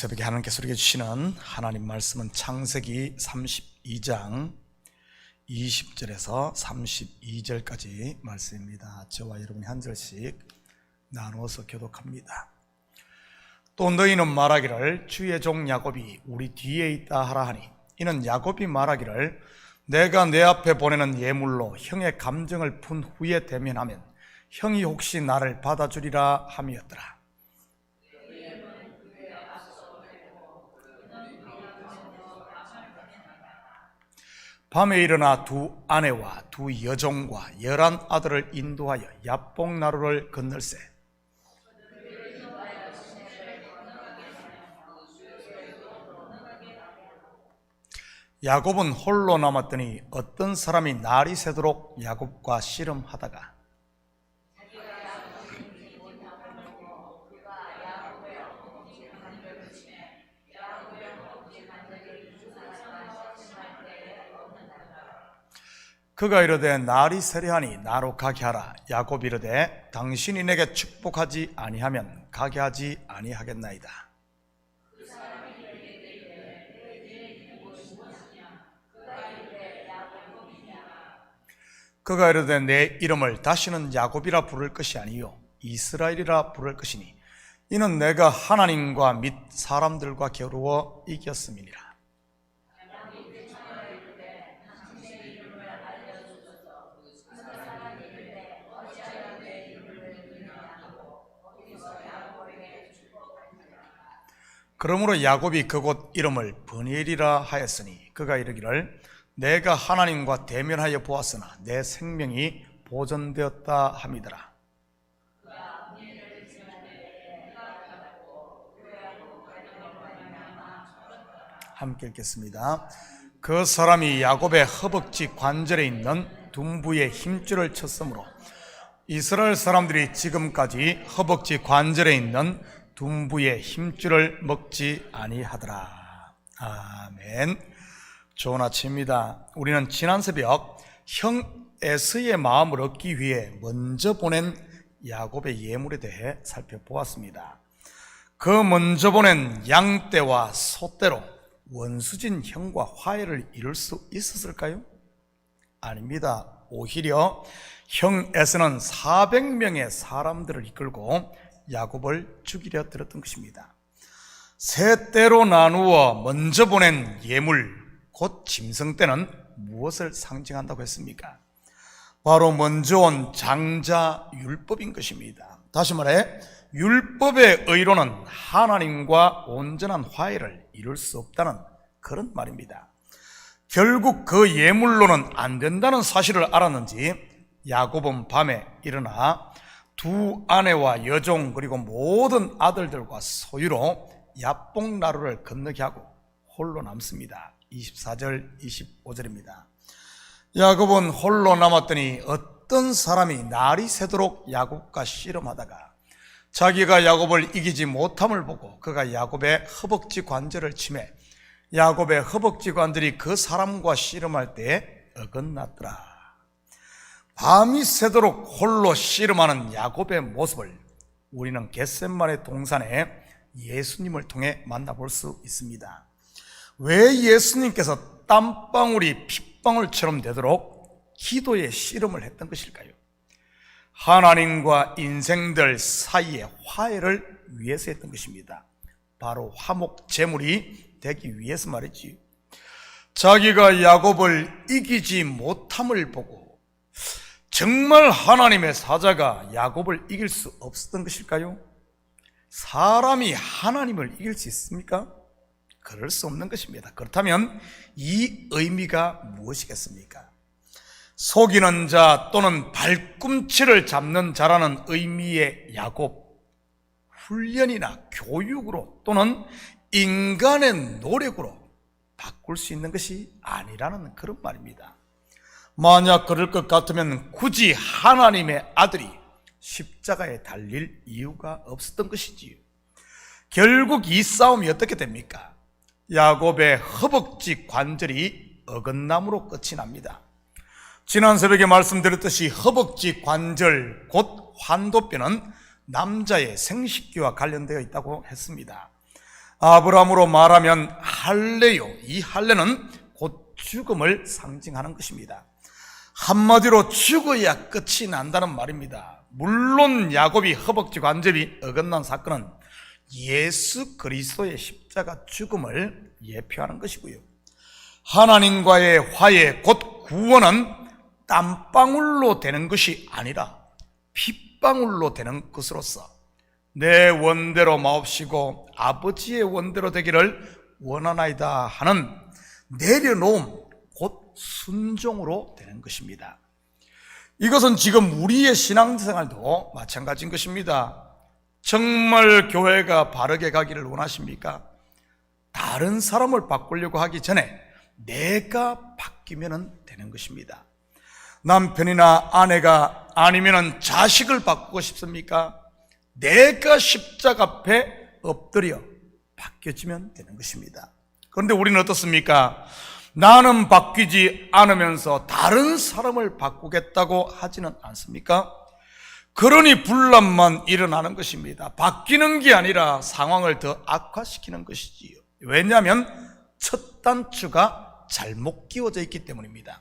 새벽에 하나님께서 우리에게 주시는 하나님 말씀은 창세기 32장 20절에서 32절까지 말씀입니다. 저와 여러분이 한 절씩 나누어서 교독합니다. 또 너희는 말하기를 주의 종 야곱이 우리 뒤에 있다 하라 하니, 이는 야곱이 말하기를 내가 내 앞에 보내는 예물로 형의 감정을 푼 후에 대면하면 형이 혹시 나를 받아주리라 함이었더라. 밤에 일어나 두 아내와 두 여종과 11 아들을 인도하여 야복 나루를 건널세. 야곱은 홀로 남았더니 어떤 사람이 날이 새도록 야곱과 씨름하다가 그가 이르되 날이 세려하니 나로 가게 하라. 야곱이 이르되 당신이 내게 축복하지 아니하면 가게 하지 아니하겠나이다. 그가 이르되 내 이름을 다시는 야곱이라 부를 것이 아니요 이스라엘이라 부를 것이니 이는 내가 하나님과 및 사람들과 겨루어 이겼음이니라. 그러므로 야곱이 그곳 이름을 브니엘이라 하였으니 그가 이르기를 내가 하나님과 대면하여 보았으나 내 생명이 보존되었다 함이더라. 함께 읽겠습니다. 그 사람이 야곱의 허벅지 관절에 있는 둔부의 힘줄을 쳤으므로 이스라엘 사람들이 지금까지 허벅지 관절에 있는 둔부의 힘줄을 먹지 아니하더라. 아멘. 좋은 아침입니다. 우리는 지난 새벽 형 에서의 마음을 얻기 위해 먼저 보낸 야곱의 예물에 대해 살펴보았습니다. 그 먼저 보낸 양떼와 소떼로 원수진 형과 화해를 이룰 수 있었을까요? 아닙니다. 오히려 형 에서는 400명의 사람들을 이끌고 야곱을 죽이려 들었던 것입니다. 세 떼로 나누어 먼저 보낸 예물, 곧 짐승떼는 무엇을 상징한다고 했습니까? 바로 먼저 온 장자 율법인 것입니다. 다시 말해 율법의 의로는 하나님과 온전한 화해를 이룰 수 없다는 그런 말입니다. 결국 그 예물로는 안 된다는 사실을 알았는지 야곱은 밤에 일어나 두 아내와 여종 그리고 모든 아들들과 소유로 야복 나루를 건너게 하고 홀로 남습니다. 24절 25절입니다. 야곱은 홀로 남았더니 어떤 사람이 날이 새도록 야곱과 씨름하다가 자기가 야곱을 이기지 못함을 보고 그가 야곱의 허벅지 관절을 치매 야곱의 허벅지 관절이 그 사람과 씨름할 때에 어긋났더라. 밤이 새도록 홀로 씨름하는 야곱의 모습을 우리는 겟세마네 동산에 예수님을 통해 만나볼 수 있습니다. 왜 예수님께서 땀방울이 핏방울처럼 되도록 기도의 씨름을 했던 것일까요? 하나님과 인생들 사이의 화해를 위해서 했던 것입니다. 바로 화목 제물이 되기 위해서 말이지요. 자기가 야곱을 이기지 못함을 보고 정말 하나님의 사자가 야곱을 이길 수 없었던 것일까요? 사람이 하나님을 이길 수 있습니까? 그럴 수 없는 것입니다. 그렇다면 이 의미가 무엇이겠습니까? 속이는 자 또는 발꿈치를 잡는 자라는 의미의 야곱, 훈련이나 교육으로 또는 인간의 노력으로 바꿀 수 있는 것이 아니라는 그런 말입니다. 만약 그럴 것 같으면 굳이 하나님의 아들이 십자가에 달릴 이유가 없었던 것이지요. 결국 이 싸움이 어떻게 됩니까? 야곱의 허벅지 관절이 어긋남으로 끝이 납니다. 지난 새벽에 말씀드렸듯이 허벅지 관절 곧 환도뼈는 남자의 생식기와 관련되어 있다고 했습니다. 아브라함으로 말하면 할례요. 이 할례는 곧 죽음을 상징하는 것입니다. 한마디로 죽어야 끝이 난다는 말입니다. 물론 야곱이 허벅지 관절이 어긋난 사건은 예수 그리스도의 십자가 죽음을 예표하는 것이고요. 하나님과의 화해 곧 구원은 땀방울로 되는 것이 아니라 핏방울로 되는 것으로서 내 원대로 마옵시고 아버지의 원대로 되기를 원하나이다 하는 내려놓음 곧 순종으로 되는 것입니다. 이것은 지금 우리의 신앙생활도 마찬가지인 것입니다. 정말 교회가 바르게 가기를 원하십니까? 다른 사람을 바꾸려고 하기 전에 내가 바뀌면 되는 것입니다. 남편이나 아내가 아니면 자식을 바꾸고 싶습니까? 내가 십자가 앞에 엎드려 바뀌어지면 되는 것입니다. 그런데 우리는 어떻습니까? 나는 바뀌지 않으면서 다른 사람을 바꾸겠다고 하지는 않습니까? 그러니 분란만 일어나는 것입니다. 바뀌는 게 아니라 상황을 더 악화시키는 것이지요. 왜냐하면 첫 단추가 잘못 끼워져 있기 때문입니다.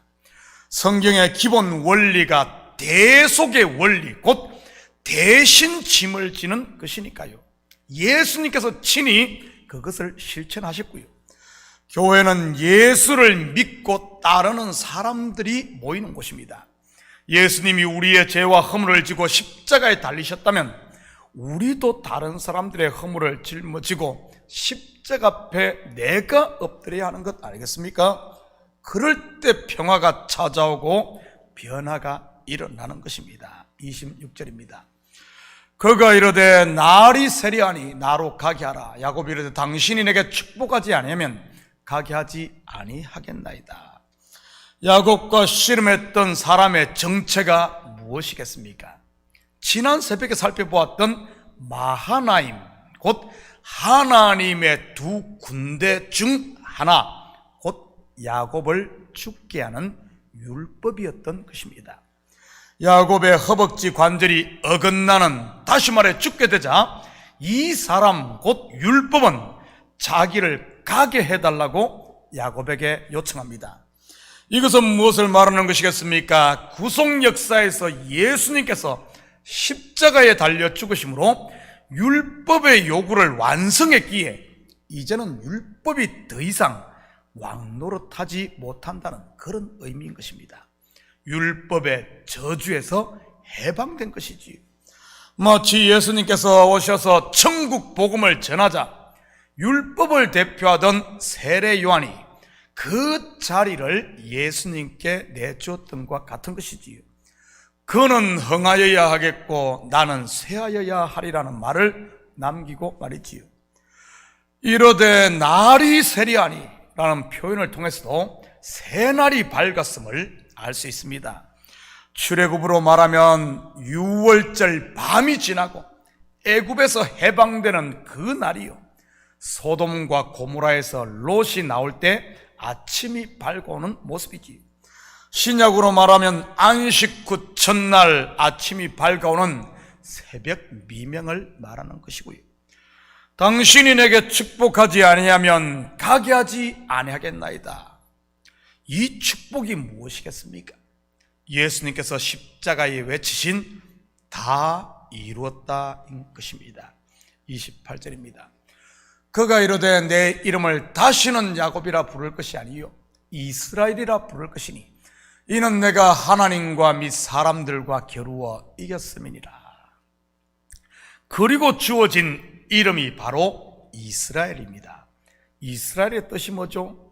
성경의 기본 원리가 대속의 원리, 곧 대신 짐을 지는 것이니까요. 예수님께서 친히 그것을 실천하셨고요. 교회는 예수를 믿고 따르는 사람들이 모이는 곳입니다. 예수님이 우리의 죄와 허물을 지고 십자가에 달리셨다면 우리도 다른 사람들의 허물을 짊어지고 십자가 앞에 내가 엎드려야 하는 것 아니겠습니까? 그럴 때 평화가 찾아오고 변화가 일어나는 것입니다. 26절입니다. 그가 이르되 날이 세리하니 나로 가게 하라. 야곱이 이르되 당신이 내게 축복하지 아니하면 가게 하지 아니하겠나이다. 야곱과 씨름했던 사람의 정체가 무엇이겠습니까? 지난 새벽에 살펴보았던 마하나임, 곧 하나님의 두 군대 중 하나, 곧 야곱을 죽게 하는 율법이었던 것입니다. 야곱의 허벅지 관절이 어긋나는, 다시 말해 죽게 되자 이 사람 곧 율법은 자기를 가게 해달라고 야곱에게 요청합니다. 이것은 무엇을 말하는 것이겠습니까? 구속 역사에서 예수님께서 십자가에 달려 죽으심으로 율법의 요구를 완성했기에 이제는 율법이 더 이상 왕노릇하지 못한다는 그런 의미인 것입니다. 율법의 저주에서 해방된 것이지. 마치 예수님께서 오셔서 천국 복음을 전하자 율법을 대표하던 세례 요한이 그 자리를 예수님께 내주었던 것과 같은 것이지요. 그는 흥하여야 하겠고 나는 쇠하여야 하리라는 말을 남기고 말이지요. 이르되 날이 세리하니 라는 표현을 통해서도 새날이 밝았음을 알 수 있습니다. 출애굽으로 말하면 6월절 밤이 지나고 애굽에서 해방되는 그 날이요, 소돔과 고모라에서 롯이 나올 때 아침이 밝아오는 모습이지. 신약으로 말하면 안식 후 첫날 아침이 밝아오는 새벽 미명을 말하는 것이고요. 당신이 내게 축복하지 아니하면 가게 하지 아니하겠나이다. 이 축복이 무엇이겠습니까? 예수님께서 십자가에 외치신 다 이루었다인 것입니다. 28절입니다. 그가 이르되 내 이름을 다시는 야곱이라 부를 것이 아니요 이스라엘이라 부를 것이니 이는 내가 하나님과 및 사람들과 겨루어 이겼음이니라. 그리고 주어진 이름이 바로 이스라엘입니다. 이스라엘의 뜻이 뭐죠?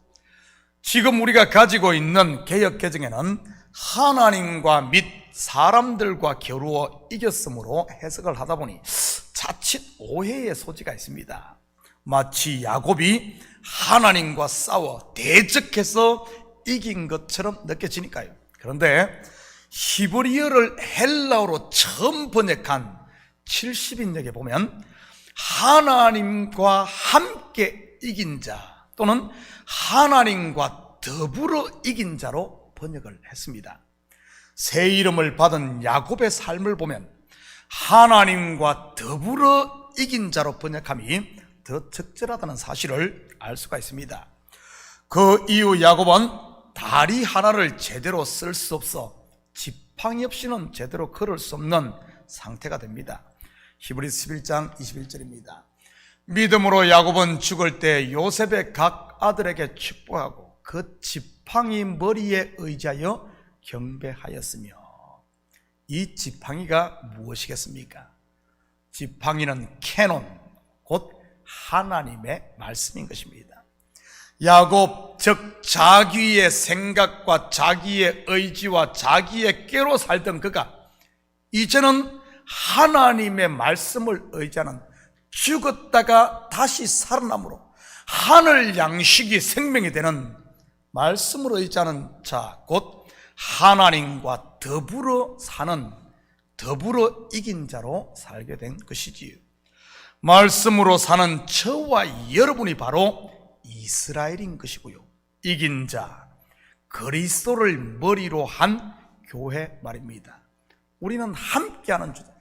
지금 우리가 가지고 있는 개역개정에는 하나님과 및 사람들과 겨루어 이겼으므로 해석을 하다 보니 자칫 오해의 소지가 있습니다. 마치 야곱이 하나님과 싸워 대적해서 이긴 것처럼 느껴지니까요. 그런데 히브리어를 헬라어로 처음 번역한 70인역에 보면 하나님과 함께 이긴 자 또는 하나님과 더불어 이긴 자로 번역을 했습니다. 새 이름을 받은 야곱의 삶을 보면 하나님과 더불어 이긴 자로 번역함이 더 적절하다는 사실을 알 수가 있습니다. 그 이후 야곱은 다리 하나를 제대로 쓸 수 없어 지팡이 없이는 제대로 걸을 수 없는 상태가 됩니다. 히브리서 11장 21절입니다. 믿음으로 야곱은 죽을 때 요셉의 각 아들에게 축복하고 그 지팡이 머리에 의지하여 경배하였으며, 이 지팡이가 무엇이겠습니까? 지팡이는 캐논, 곧 하나님의 말씀인 것입니다. 야곱, 즉 자기의 생각과 자기의 의지와 자기의 꾀로 살던 그가 이제는 하나님의 말씀을 의지하는, 죽었다가 다시 살아남으로 하늘 양식이 생명이 되는 말씀을 의지하는 자, 곧 하나님과 더불어 사는, 더불어 이긴 자로 살게 된 것이지요. 말씀으로 사는 저와 여러분이 바로 이스라엘인 것이고요, 이긴 자, 그리스도를 머리로 한 교회 말입니다. 우리는 함께하는 주다.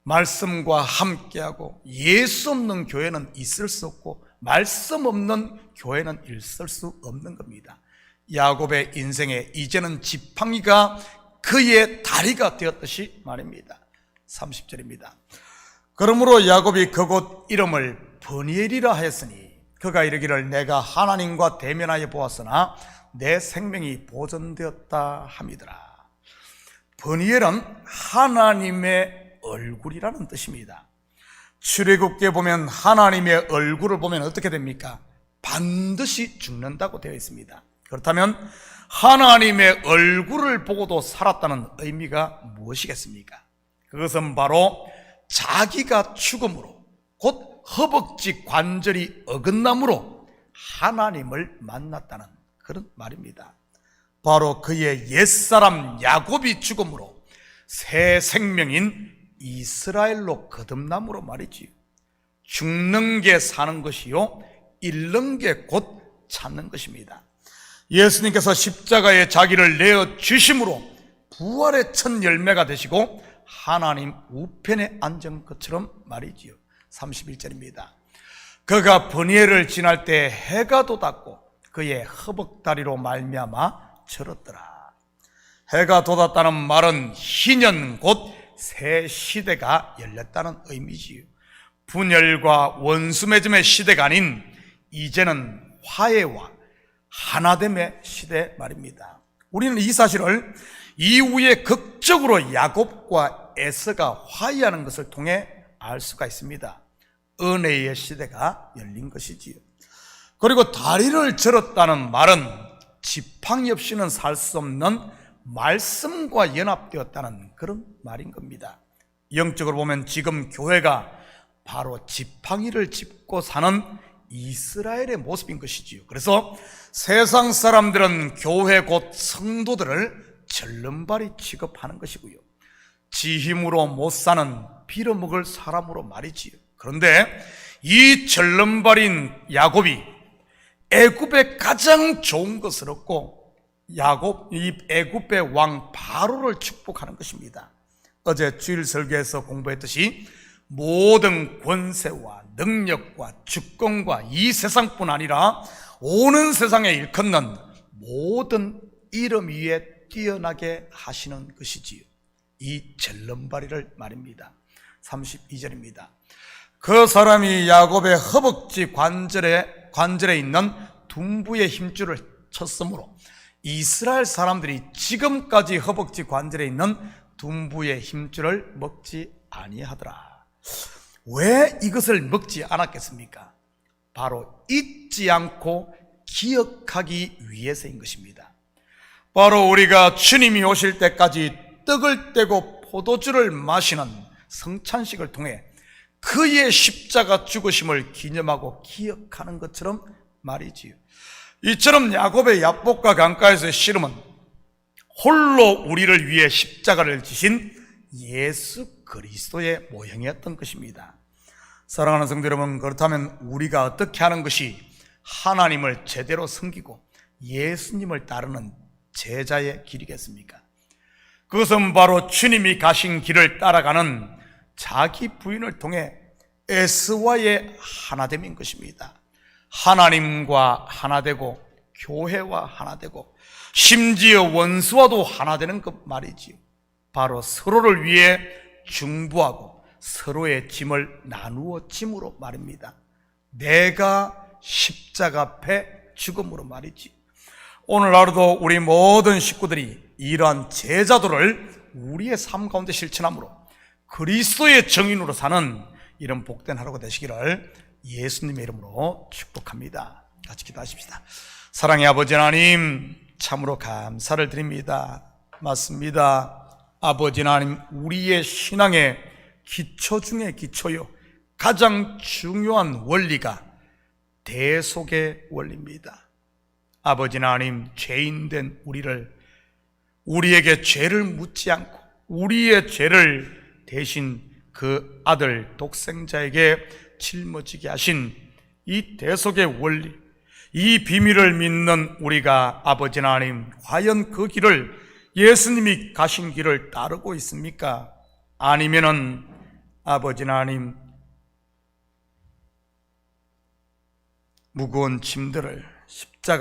말씀과 함께하고 예수 없는 교회는 있을 수 없고 말씀 없는 교회는 있을 수 없는 겁니다. 야곱의 인생에 이제는 지팡이가 그의 다리가 되었듯이 말입니다. 30절입니다. 그러므로 야곱이 그곳 이름을 브니엘이라 하였으니 그가 이르기를 내가 하나님과 대면하여 보았으나 내 생명이 보존되었다 함이더라. 브니엘은 하나님의 얼굴이라는 뜻입니다. 출애굽기에 보면 하나님의 얼굴을 보면 어떻게 됩니까? 반드시 죽는다고 되어 있습니다. 그렇다면 하나님의 얼굴을 보고도 살았다는 의미가 무엇이겠습니까? 그것은 바로 자기가 죽음으로, 곧 허벅지 관절이 어긋남으로 하나님을 만났다는 그런 말입니다. 바로 그의 옛사람 야곱이 죽음으로 새 생명인 이스라엘로 거듭남으로 말이지요. 죽는 게 사는 것이요, 잃는 게 곧 찾는 것입니다. 예수님께서 십자가에 자기를 내어 주심으로 부활의 첫 열매가 되시고 하나님 우편에 앉은 것처럼 말이지요. 31절입니다. 그가 브니엘을 지날 때 해가 돋았고 그의 허벅다리로 말미암아 절었더라. 해가 돋았다는 말은 희년 곧 새 시대가 열렸다는 의미지요. 분열과 원수맺음의 시대가 아닌 이제는 화해와 하나됨의 시대 말입니다. 우리는 이 사실을 이후에 극적으로 야곱과 에서가 화해하는 것을 통해 알 수가 있습니다. 은혜의 시대가 열린 것이지요. 그리고 다리를 절었다는 말은 지팡이 없이는 살 수 없는 말씀과 연합되었다는 그런 말인 겁니다. 영적으로 보면 지금 교회가 바로 지팡이를 짚고 사는 이스라엘의 모습인 것이지요. 그래서 세상 사람들은 교회 곧 성도들을 절름발이 취급하는 것이고요, 지 힘으로 못 사는 빌어먹을 사람으로 말이지요. 그런데 이 절름발인 야곱이 애굽의 가장 좋은 것을 얻고 이 애굽의 왕 바로를 축복하는 것입니다. 어제 주일 설교에서 공부했듯이 모든 권세와 능력과 주권과 이 세상뿐 아니라 오는 세상에 일컫는 모든 이름 위에 뛰어나게 하시는 것이지요. 이 절름발이를 말입니다. 32절입니다. 그 사람이 야곱의 허벅지 관절에 있는 둔부의 힘줄을 쳤으므로 이스라엘 사람들이 지금까지 허벅지 관절에 있는 둔부의 힘줄을 먹지 아니하더라. 왜 이것을 먹지 않았겠습니까? 바로 잊지 않고 기억하기 위해서인 것입니다. 바로 우리가 주님이 오실 때까지 떡을 떼고 포도주를 마시는 성찬식을 통해 그의 십자가 죽으심을 기념하고 기억하는 것처럼 말이지요. 이처럼 야곱의 야복과 강가에서의 씨름은 홀로 우리를 위해 십자가를 지신 예수 그리스도의 모형이었던 것입니다. 사랑하는 성도 여러분, 그렇다면 우리가 어떻게 하는 것이 하나님을 제대로 섬기고 예수님을 따르는 제자의 길이겠습니까? 그것은 바로 주님이 가신 길을 따라가는 자기 부인을 통해 S와의 하나됨인 것입니다. 하나님과 하나되고 교회와 하나되고 심지어 원수와도 하나되는 것 말이지요. 바로 서로를 위해 중보하고 서로의 짐을 나누어 짐으로 말입니다. 내가 십자가 앞에 죽음으로 말이지. 오늘 하루도 우리 모든 식구들이 이러한 제자도를 우리의 삶 가운데 실천함으로 그리스도의 정인으로 사는 이런 복된 하루가 되시기를 예수님의 이름으로 축복합니다. 같이 기도하십시다. 사랑의 아버지 하나님, 참으로 감사를 드립니다. 맞습니다. 아버지 하나님, 우리의 신앙의 기초 중에 기초요, 가장 중요한 원리가 대속의 원리입니다. 아버지 하나님, 죄인된 우리에게 죄를 묻지 않고 우리의 죄를 대신 그 아들 독생자에게 짊어지게 하신 이 대속의 원리, 이 비밀을 믿는 우리가 아버지 하나님, 과연 그 길을, 예수님이 가신 길을 따르고 있습니까? 아니면은 아버지 하나님, 무거운 짐들을 십자가